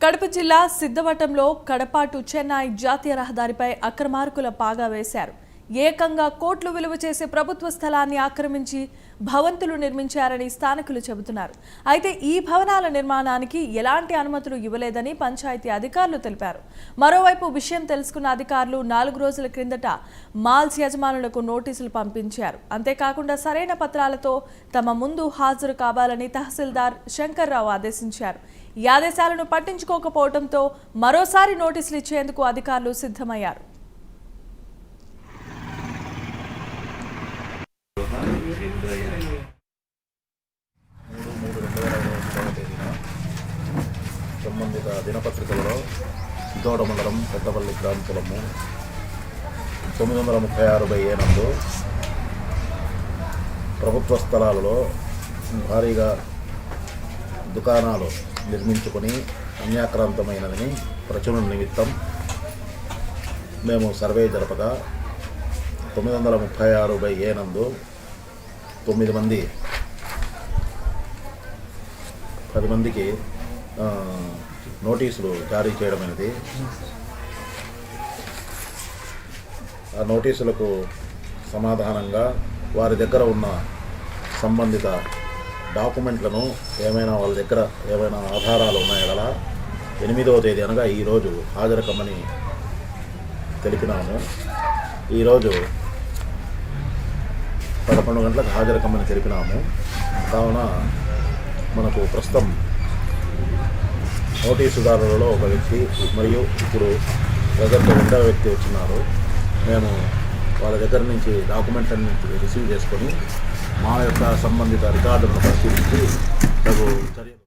కడప జిల్లా సిద్ధవటంలో కడప టు చెన్నై జాతీయ రహదారిపై అక్రమార్కుల పాగా వేశారు. ఏకంగా కోట్లు విలువ చేసే ప్రభుత్వ స్థలాన్ని ఆక్రమించి భవంతులు నిర్మించారని స్థానికులు చెబుతున్నారు. అయితే ఈ భవనాల నిర్మాణానికి ఎలాంటి అనుమతులు ఇవ్వలేదని పంచాయతీ అధికారులు తెలిపారు. మరోవైపు విషయం తెలుసుకున్న అధికారులు 4 రోజుల క్రిందట మాల్స్ యజమానులకు నోటీసులు పంపించారు. అంతేకాకుండా సరైన పత్రాలతో తమ ముందు హాజరు కావాలని తహసీల్దార్ శంకర్రావు ఆదేశించారు. ఈ ఆదేశాలను పట్టించుకోకపోవడంతో మరోసారి నోటీసులు ఇచ్చేందుకు అధికారులు సిద్ధమయ్యారు. సంబంధిత దినపత్రికలలో సిద్ధోడ మండలం పెద్దపల్లి గ్రామపులము 936 నందు ప్రభుత్వ స్థలాలలో భారీగా దుకాణాలు నిర్మించుకొని అన్యాక్రాంతమైనదని ప్రచురణ నిమిత్తం మేము సర్వే జరపగా 936 నందు 9 మంది 10 మందికి నోటీసులు జారీ చేయడమైనది. ఆ నోటీసులకు సమాధానంగా వారి దగ్గర ఉన్న సంబంధిత డాక్యుమెంట్లను వాళ్ళ దగ్గర ఏమైనా ఆధారాలు ఉన్నాయా 8వ తేదీ అనగా ఈరోజు హాజరు కమ్మని తెలిపినాము. ఈరోజు 11 గంటలకు హాజరు కమ్మని తెలిపినాము. కావున మనకు ప్రస్తుతం నోటీసుదారులలో ఒక వ్యక్తి మరియు ఇప్పుడు ప్రజల్లో 2వ వ్యక్తి వచ్చినారు. మేము వాళ్ళ దగ్గర నుంచి డాక్యుమెంట్లన్నీ రిసీవ్ చేసుకొని మా యొక్క సంబంధిత రికార్డులను పరిశీలించి తగు చర్యలు